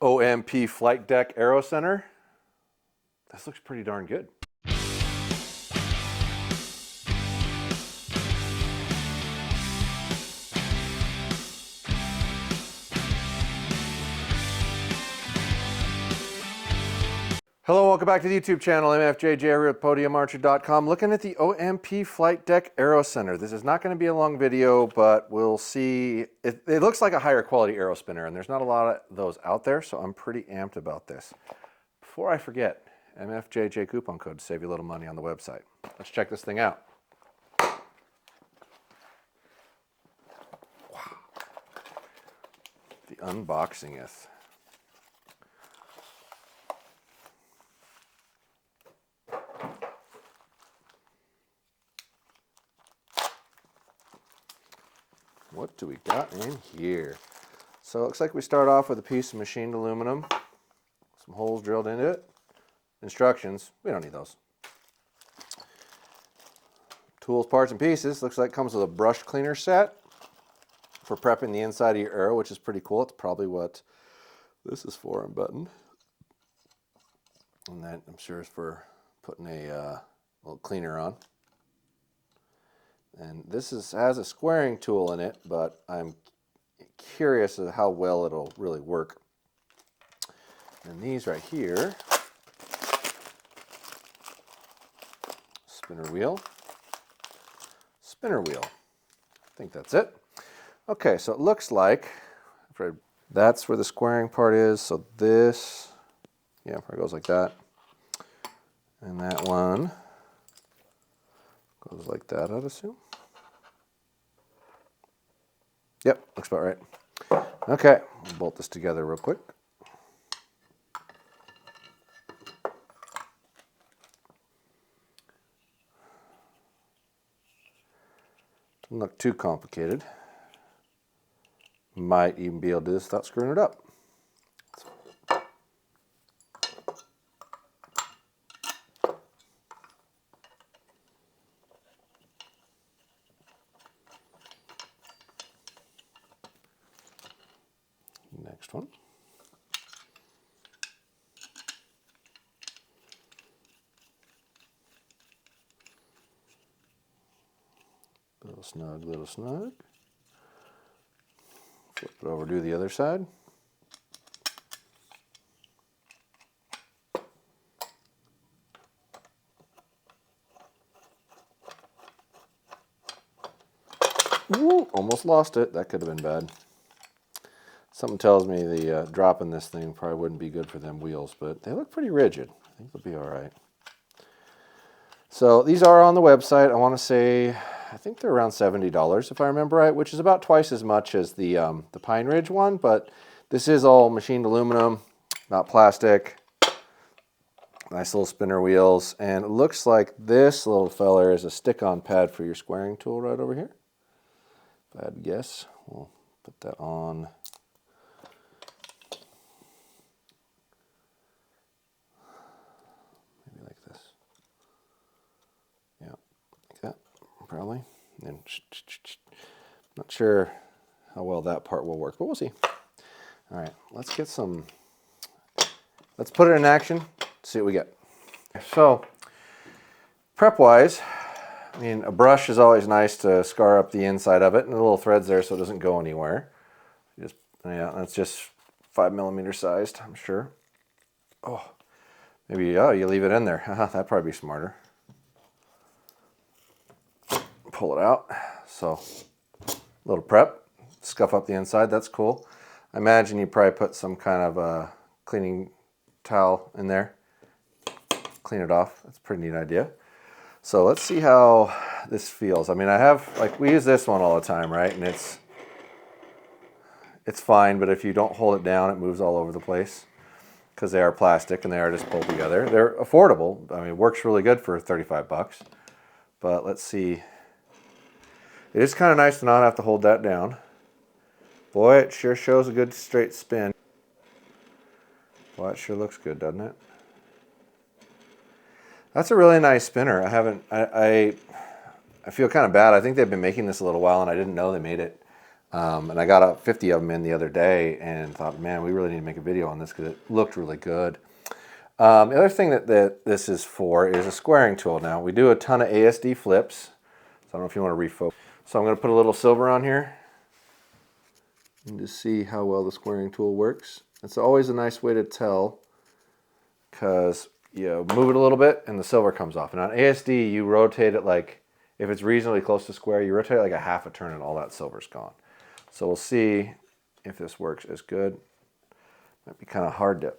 OMP flight deck aero center. This looks pretty darn good. Hello, welcome back to the YouTube channel. MFJJ here at podiumarcher.com, looking at the OMP flight deck aero center. This is not going to be a long video, but we'll see. It looks like a higher quality aero spinner, and there's not a lot of those out there, so I'm pretty amped about this. Before I forget, MFJJ coupon code to save you a little money on the website. Let's check this thing out. Wow. The unboxingeth. What do we got in here? So it looks like we start off with a piece of machined aluminum, some holes drilled into it. Instructions, we don't need those. Tools, parts, and pieces. Looks like it comes with a brush cleaner set for prepping the inside of your aero, which is pretty cool. It's probably what this is for, unbuttoned. And that, I'm sure, is for putting a little cleaner on. And this has a squaring tool in it, but I'm curious as to how well it'll really work. And these right here, spinner wheel. I think that's it. Okay, so it looks like that's where the squaring part is. So this, yeah, probably goes like that. And that one goes like that, I'd assume. Yep, looks about right. Okay, we'll bolt this together real quick. Doesn't look too complicated. Might even be able to do this without screwing it up. Next one. Little snug, little snug. Flip it over to the other side. Ooh, almost lost it. That could have been bad. Something tells me the dropping this thing probably wouldn't be good for them wheels, but they look pretty rigid. I think they'll be all right. So these are on the website. I want to say, I think they're around $70 if I remember right, which is about twice as much as the Pine Ridge one, but this is all machined aluminum, not plastic. Nice little spinner wheels, and it looks like this little feller is a stick-on pad for your squaring tool right over here. If I had to guess, we'll put that on. Probably. And not sure how well that part will work, but we'll see. All right, let's put it in action, see what we get. So, prep-wise, I mean, a brush is always nice to scar up the inside of it, and the little threads there so it doesn't go anywhere. Yeah, that's just 5mm sized, I'm sure. Oh, maybe, you leave it in there. That'd probably be smarter. Pull it out. So a little prep, scuff up the inside, that's cool. I imagine you probably put some kind of a cleaning towel in there, clean it off. That's a pretty neat idea. So let's see how this feels. I mean, we use this one all the time, right? And it's fine, but if you don't hold it down, it moves all over the place because they are plastic and they are just pulled together. They're affordable. I mean, it works really good for 35 bucks, but let's see. It is kind of nice to not have to hold that down. Boy, it sure shows a good straight spin. Boy, it sure looks good, doesn't it? That's a really nice spinner. I feel kind of bad. I think they've been making this a little while and I didn't know they made it. And I got 50 of them in the other day and thought, man, we really need to make a video on this because it looked really good. The other thing that this is for is a squaring tool. Now, we do a ton of ASD flips, so I don't know if you want to refocus. So I'm going to put a little silver on here and just see how well the squaring tool works. It's always a nice way to tell because you move it a little bit and the silver comes off. And on ASD, you rotate it like, if it's reasonably close to square, you rotate it like a half a turn and all that silver's gone. So we'll see if this works as good. Might be kind of hard to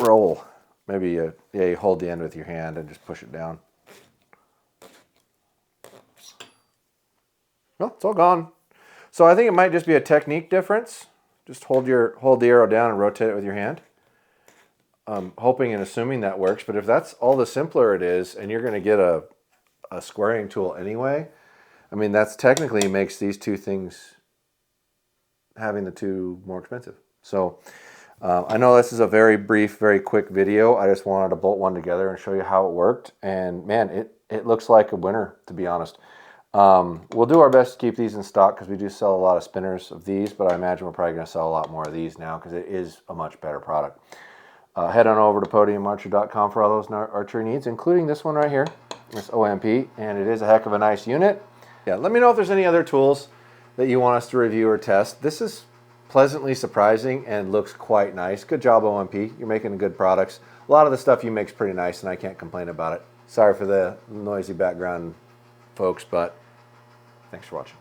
roll. Maybe you hold the end with your hand and just push it down. Well, it's all gone. So I think it might just be a technique difference. Just hold the arrow down and rotate it with your hand. I'm hoping and assuming that works, but if that's all the simpler it is, and you're going to get a squaring tool anyway, I mean, that's technically makes these two things, having the two, more expensive. So I know this is a very brief, very quick video. I just wanted to bolt one together and show you how it worked. And man, it looks like a winner, to be honest. We'll do our best to keep these in stock because we do sell a lot of spinners of these, but I imagine we're probably going to sell a lot more of these now because it is a much better product. Head on over to podiumarcher.com for all those archery needs, including this one right here, this OMP, and it is a heck of a nice unit. Yeah, let me know if there's any other tools that you want us to review or test. This is pleasantly surprising and looks quite nice. Good job, OMP. You're making good products. A lot of the stuff you make is pretty nice, and I can't complain about it. Sorry for the noisy background, folks, but thanks for watching.